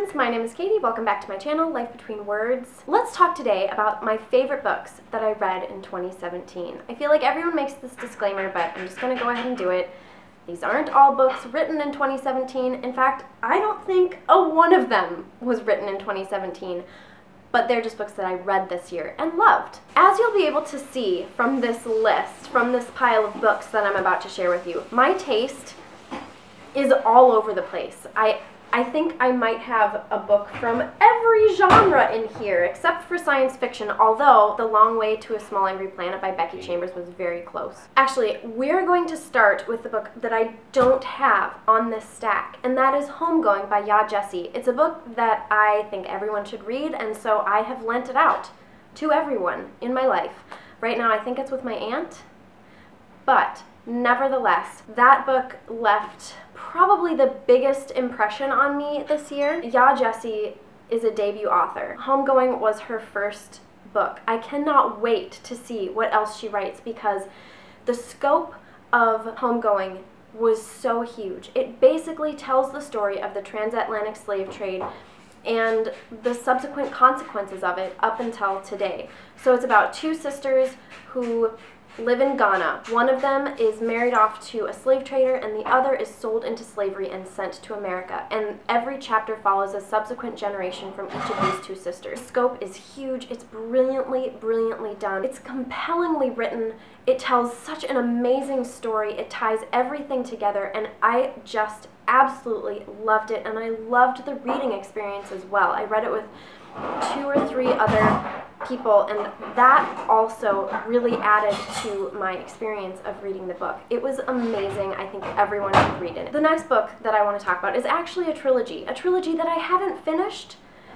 friends, my name is Katie. Welcome back to my channel, Life Between Words. Let's talk today about my favorite books that I read in 2017. I feel like everyone makes this disclaimer, but I'm just going to go ahead and do it. These aren't all books written in 2017. In fact, I don't think one of them was written in 2017, but they're just books that I read this year and loved. As you'll be able to see from this list, from this pile of books that I'm about to share with you, my taste is all over the place. I think I might have a book from every genre in here, except for science fiction, although The Long Way to a Small Angry Planet by Becky Chambers was very close. Actually, we're going to start with the book that I don't have on this stack, and that is Homegoing by Jessie. It's a book that I think everyone should read, and so I have lent it out to everyone in my life. Right now, I think it's with my aunt, but nevertheless, that book left probably the biggest impression on me this year. Jessie is a debut author. Homegoing was her first book. I cannot wait to see what else she writes because the scope of Homegoing was so huge. It basically tells the story of the transatlantic slave trade and the subsequent consequences of it up until today. So it's about two sisters who live in Ghana. One of them is married off to a slave trader and the other is sold into slavery and sent to America. And every chapter follows a subsequent generation from each of these two sisters. The scope is huge. It's brilliantly, brilliantly done. It's compellingly written. It tells such an amazing story. It ties everything together, and I just absolutely loved it, and I loved the reading experience as well. I read it with 2 or 3 other people, and that also really added to my experience of reading the book. It was amazing. I think everyone should read it. The next book that I want to talk about is actually a trilogy that I haven't finished,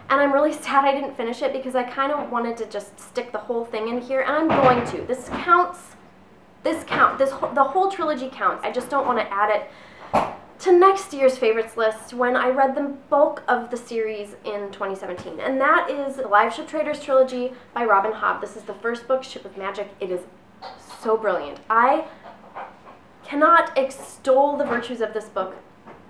and I'm really sad I didn't finish it because I kind of wanted to just stick the whole thing in here, and I'm going to. This counts. The whole trilogy counts. I just don't want to add it to next year's favorites list when I read the bulk of the series in 2017, and that is the Live Ship Traders trilogy by Robin Hobb. This is the first book, Ship of Magic. It is so brilliant. I cannot extol the virtues of this book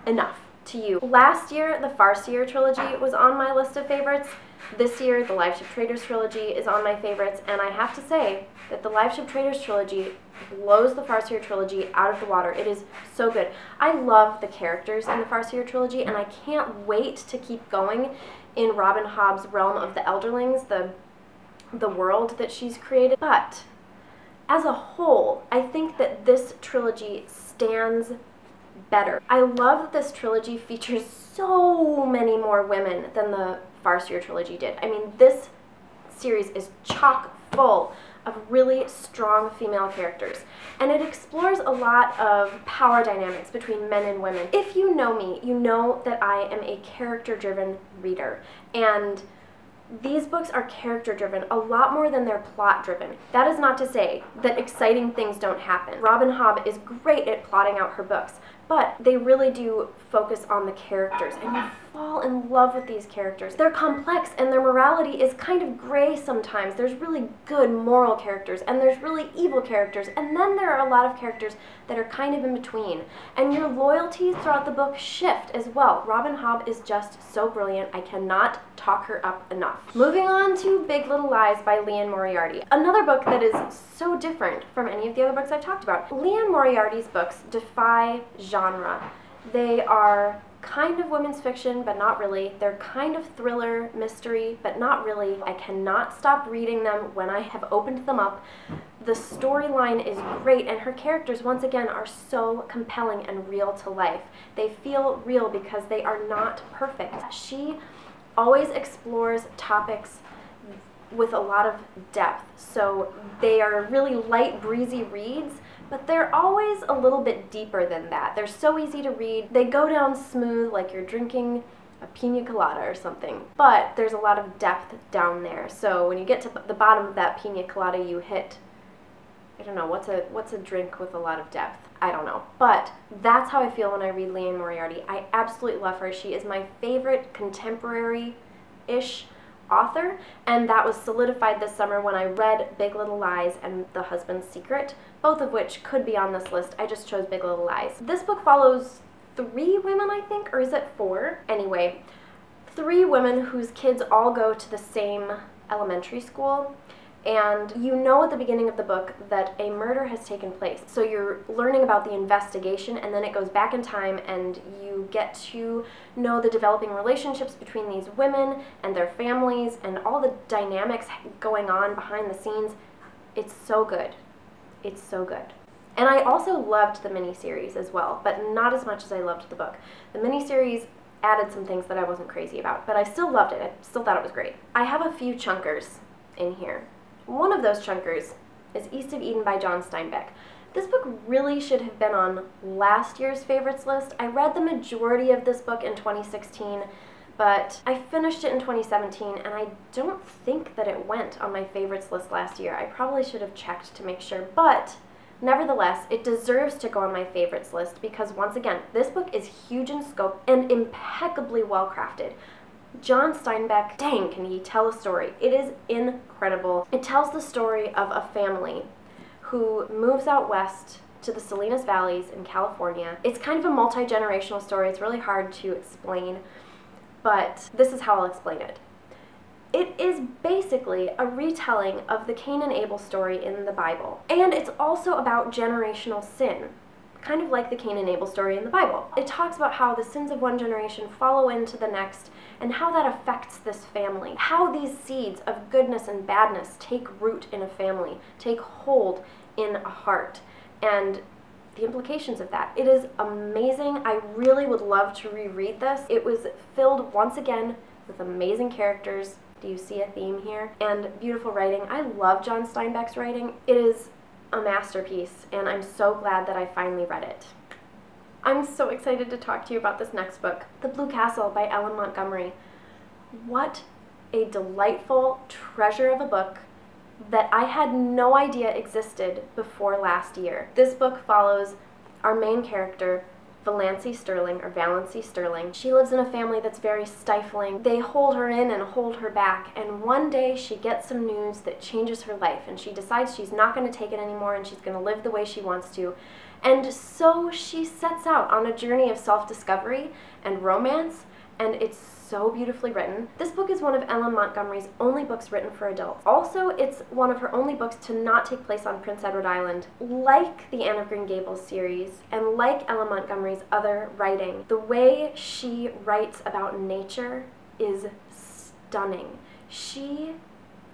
enough to you. Last year, the Farseer trilogy was on my list of favorites. This year, the Live Ship Traders trilogy is on my favorites, and I have to say that the Live Ship Traders trilogy blows the Farseer trilogy out of the water. It is so good. I love the characters in the Farseer trilogy, and I can't wait to keep going in Robin Hobb's realm of the Elderlings, the world that she's created. But as a whole, I think that this trilogy stands better. I love that this trilogy features so many more women than the Farseer trilogy did. I mean, this series is chock full of really strong female characters, and it explores a lot of power dynamics between men and women. If you know me, you know that I am a character-driven reader, and these books are character-driven a lot more than they're plot-driven. That is not to say that exciting things don't happen. Robin Hobb is great at plotting out her books, but they really do focus on the characters, and you fall in love with these characters. They're complex, and their morality is kind of gray sometimes. There's really good moral characters, and there's really evil characters, and then there are a lot of characters that are kind of in between. And your loyalties throughout the book shift as well. Robin Hobb is just so brilliant. I cannot talk her up enough. Moving on to Big Little Lies by Liane Moriarty. Another book that is so different from any of the other books I've talked about. Liane Moriarty's books defy genre. They are kind of women's fiction, but not really. They're kind of thriller, mystery, but not really. I cannot stop reading them when I have opened them up. The storyline is great, and her characters, once again, are so compelling and real to life. They feel real because they are not perfect. She always explores topics with a lot of depth, so they are really light, breezy reads, but they're always a little bit deeper than that. They're so easy to read. They go down smooth like you're drinking a pina colada or something, but there's a lot of depth down there. So when you get to the bottom of that pina colada, you hit, I don't know, what's a drink with a lot of depth? I don't know. But that's how I feel when I read Liane Moriarty. I absolutely love her. She is my favorite contemporary-ish author, and that was solidified this summer when I read Big Little Lies and The Husband's Secret, both of which could be on this list. I just chose Big Little Lies. This book follows 3 women, I think, or is it 4? Anyway, three women whose kids all go to the same elementary school, and you know at the beginning of the book that a murder has taken place. So you're learning about the investigation, and then it goes back in time and you get to know the developing relationships between these women and their families and all the dynamics going on behind the scenes. It's so good. It's so good. And I also loved the miniseries as well, but not as much as I loved the book. The miniseries added some things that I wasn't crazy about, but I still loved it. I still thought it was great. I have a few chunkers in here. One of those chunkers is East of Eden by John Steinbeck. This book really should have been on last year's favorites list. I read the majority of this book in 2016, but I finished it in 2017, and I don't think that it went on my favorites list last year. I probably should have checked to make sure, but nevertheless, it deserves to go on my favorites list because, once again, this book is huge in scope and impeccably well crafted. John Steinbeck, dang, can he tell a story? It is incredible. It tells the story of a family who moves out west to the Salinas Valleys in California. It's kind of a multi-generational story. It's really hard to explain, but this is how I'll explain it. It is basically a retelling of the Cain and Abel story in the Bible. And it's also about generational sin, kind of like the Cain and Abel story in the Bible. It talks about how the sins of one generation follow into the next and how that affects this family. How these seeds of goodness and badness take root in a family, take hold in a heart, and the implications of that. It is amazing. I really would love to reread this. It was filled once again with amazing characters. Do you see a theme here? And beautiful writing. I love John Steinbeck's writing. It is a masterpiece, and I'm so glad that I finally read it. I'm so excited to talk to you about this next book, The Blue Castle by Ellen Montgomery. What a delightful treasure of a book that I had no idea existed before last year. This book follows our main character, Valancy Sterling. She lives in a family that's very stifling. They hold her in and hold her back, and one day she gets some news that changes her life, and she decides she's not going to take it anymore and she's going to live the way she wants to. And so she sets out on a journey of self-discovery and romance, and it's so beautifully written. This book is one of Ellen Montgomery's only books written for adults. Also, it's one of her only books to not take place on Prince Edward Island. Like the Anne of Green Gables series, and like Ellen Montgomery's other writing, the way she writes about nature is stunning. She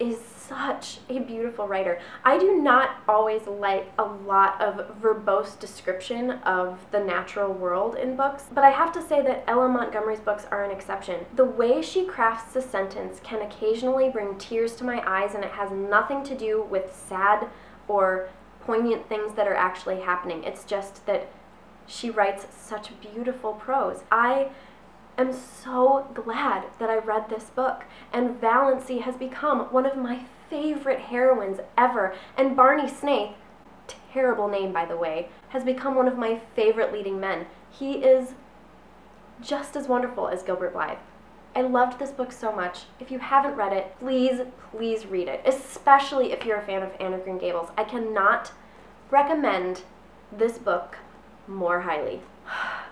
is such a beautiful writer. I do not always like a lot of verbose description of the natural world in books, but I have to say that Ellen Montgomery's books are an exception. The way she crafts a sentence can occasionally bring tears to my eyes, and it has nothing to do with sad or poignant things that are actually happening. It's just that she writes such beautiful prose. I am so glad that I read this book, and Valancy has become one of my favorite heroines ever, and Barney Snaith, terrible name by the way, has become one of my favorite leading men. He is just as wonderful as Gilbert Blythe. I loved this book so much. If you haven't read it, please, please read it, especially if you're a fan of Anne of Green Gables. I cannot recommend this book more highly.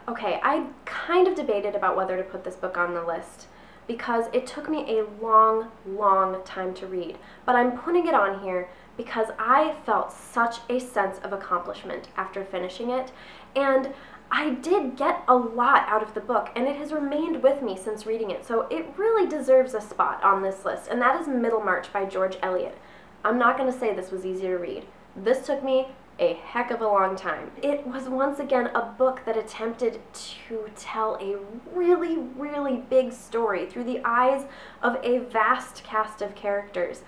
Okay, I kind of debated about whether to put this book on the list because it took me a long, long time to read, but I'm putting it on here because I felt such a sense of accomplishment after finishing it, and I did get a lot out of the book, and it has remained with me since reading it, so it really deserves a spot on this list, and that is Middlemarch by George Eliot. I'm not going to say this was easy to read. This took me a heck of a long time. It was once again a book that attempted to tell a really, really big story through the eyes of a vast cast of characters,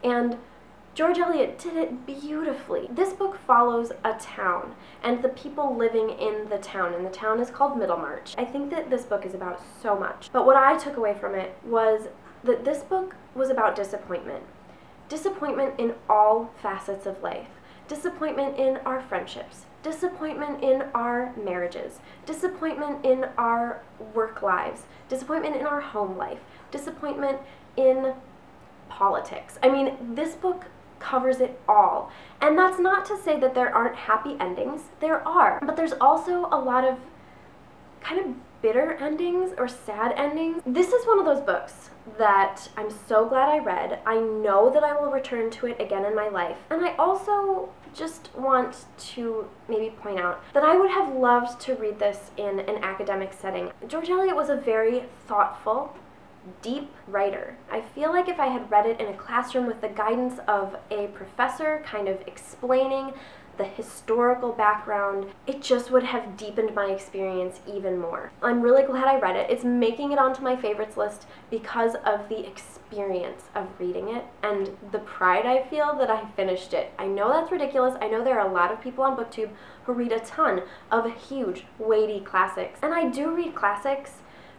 and George Eliot did it beautifully. This book follows a town and the people living in the town, and the town is called Middlemarch. I think that this book is about so much, but what I took away from it was that this book was about disappointment. Disappointment in all facets of life. Disappointment in our friendships, disappointment in our marriages, disappointment in our work lives, disappointment in our home life, disappointment in politics. I mean, this book covers it all. And that's not to say that there aren't happy endings. There are. But there's also a lot of kind of bitter endings or sad endings. This is one of those books that I'm so glad I read. I know that I will return to it again in my life. And I also just want to maybe point out that I would have loved to read this in an academic setting. George Eliot was a very thoughtful, deep writer. I feel like if I had read it in a classroom with the guidance of a professor kind of explaining the historical background, it just would have deepened my experience even more. I'm really glad I read it. It's making it onto my favorites list because of the experience of reading it and the pride I feel that I finished it. I know that's ridiculous. I know there are a lot of people on BookTube who read a ton of huge, weighty classics. And I do read classics,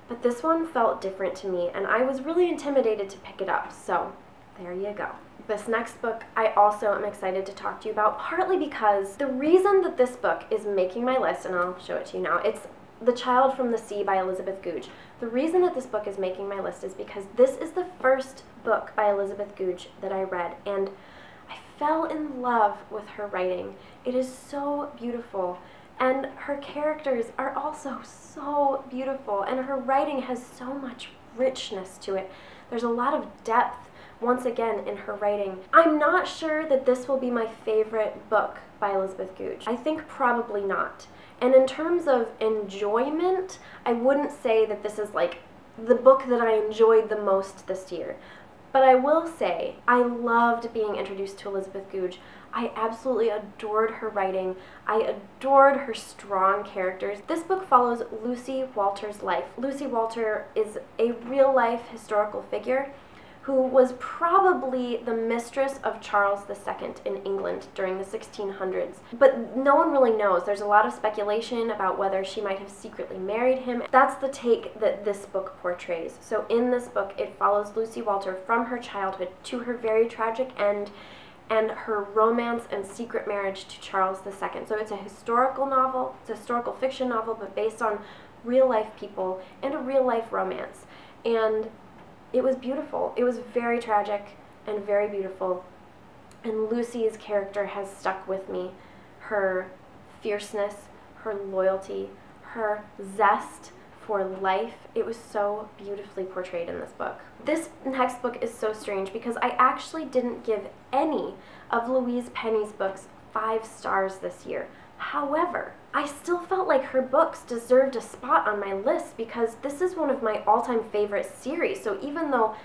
but this one felt different to me, and I was really intimidated to pick it up, so there you go. This next book I also am excited to talk to you about, partly because the reason that this book is making my list, and I'll show it to you now, it's The Child from the Sea by Elizabeth Goudge. The reason that this book is making my list is because this is the first book by Elizabeth Goudge that I read, and I fell in love with her writing. It is so beautiful, and her characters are also so beautiful, and her writing has so much richness to it. There's a lot of depth once again in her writing. I'm not sure that this will be my favorite book by Elizabeth Goudge. I think probably not. And in terms of enjoyment, I wouldn't say that this is like the book that I enjoyed the most this year. But I will say, I loved being introduced to Elizabeth Goudge. I absolutely adored her writing. I adored her strong characters. This book follows Lucy Walter's life. Lucy Walter is a real-life historical figure who was probably the mistress of Charles II in England during the 1600s. But no one really knows. There's a lot of speculation about whether she might have secretly married him. That's the take that this book portrays. So in this book, it follows Lucy Walter from her childhood to her very tragic end, and her romance and secret marriage to Charles II. So it's a historical novel, it's a historical fiction novel, but based on real-life people and a real-life romance. And it was beautiful. It was very tragic and very beautiful. And Lucy's character has stuck with me. Her fierceness, her loyalty, her zest for life. It was so beautifully portrayed in this book. This next book is so strange because I actually didn't give any of Louise Penny's books 5 stars this year. However, I still felt like her books deserved a spot on my list because this is one of my all-time favorite series. So even though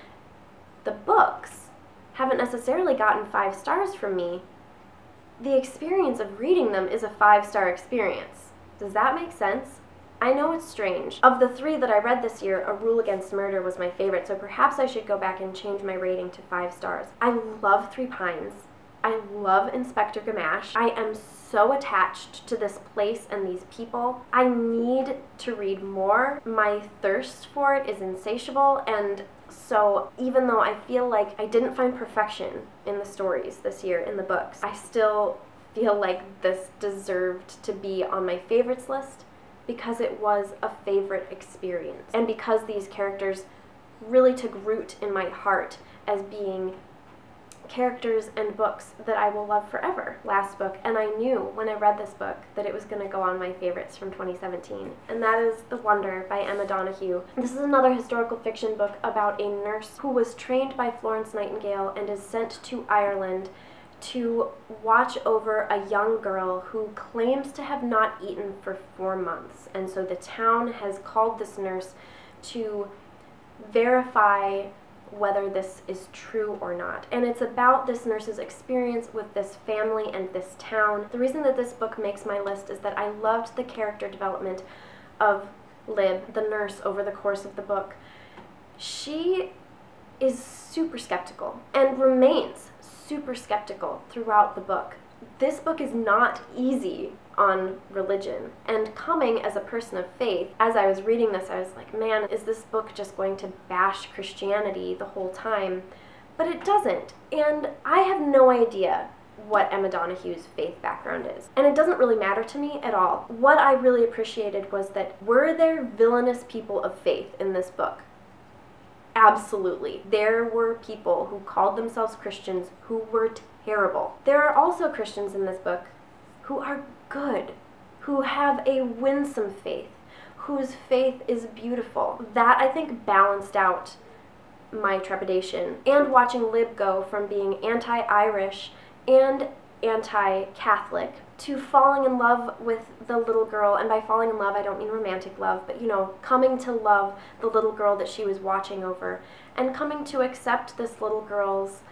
the books haven't necessarily gotten 5 stars from me, the experience of reading them is a 5-star experience. Does that make sense? I know it's strange. Of the 3 that I read this year, A Rule Against Murder was my favorite, so perhaps I should go back and change my rating to 5 stars. I love Three Pines. I love Inspector Gamache. I am so attached to this place and these people. I need to read more. My thirst for it is insatiable, and so even though I feel like I didn't find perfection in the stories this year in the books, I still feel like this deserved to be on my favorites list because it was a favorite experience, and because these characters really took root in my heart as being characters and books that I will love forever. Last book, and I knew when I read this book that it was going to go on my favorites from 2017, and that is The Wonder by Emma Donoghue. This is another historical fiction book about a nurse who was trained by Florence Nightingale and is sent to Ireland to watch over a young girl who claims to have not eaten for 4 months, and so the town has called this nurse to verify whether this is true or not. And it's about this nurse's experience with this family and this town. The reason that this book makes my list is that I loved the character development of Lib, the nurse, over the course of the book. She is super skeptical and remains super skeptical throughout the book. This book is not easy on religion, and coming as a person of faith, as I was reading this, I was like, man, is this book just going to bash Christianity the whole time? But it doesn't, and I have no idea what Emma Donoghue's faith background is, and it doesn't really matter to me at all. What I really appreciated was that were there villainous people of faith in this book? Absolutely. There were people who called themselves Christians who were terrible. There are also Christians in this book who are good, who have a winsome faith, whose faith is beautiful. That, I think, balanced out my trepidation. And watching Lib go from being anti-Irish and anti-Catholic to falling in love with the little girl, and by falling in love I don't mean romantic love, but you know, coming to love the little girl that she was watching over, and coming to accept this little girl's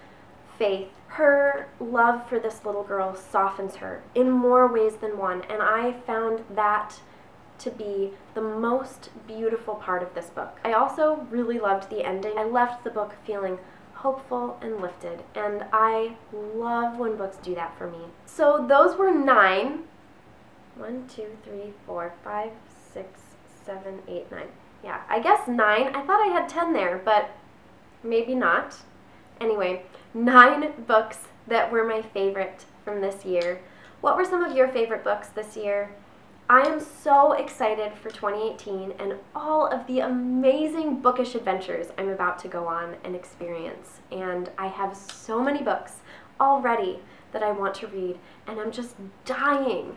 faith. Her love for this little girl softens her in more ways than one, and I found that to be the most beautiful part of this book. I also really loved the ending. I left the book feeling hopeful and lifted, and I love when books do that for me. So those were 9. 1, 2, 3, 4, 5, 6, 7, 8, 9. Yeah, I guess 9. I thought I had 10 there, but maybe not. Anyway, 9 books that were my favorite from this year. What were some of your favorite books this year? I am so excited for 2018 and all of the amazing bookish adventures I'm about to go on and experience. And I have so many books already that I want to read, and I'm just dying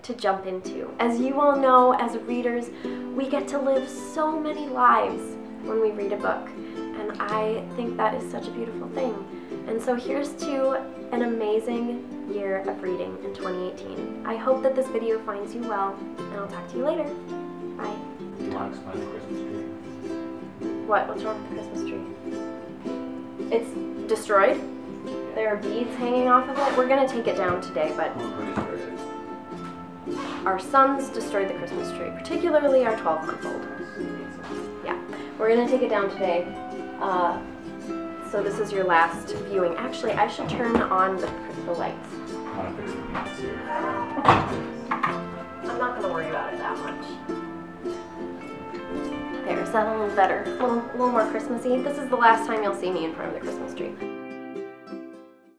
to jump into. As you all know, as readers, we get to live so many lives when we read a book, and I think that is such a beautiful thing. And so here's to an amazing year of reading in 2018. I hope that this video finds you well, and I'll talk to you later. Bye. Do you want to explain the Christmas tree? What's wrong with the Christmas tree? It's destroyed? Yeah. There are beads hanging off of it. We're gonna take it down today, but Who destroyed it? our sons destroyed the Christmas tree, particularly our 12-month-old. Yeah, we're gonna take it down today. So this is your last viewing. Actually, I should turn on the lights. I want to fix the beats here. I'm not gonna worry about it that much. There, is that a little better? A little more Christmassy? This is the last time you'll see me in front of the Christmas tree.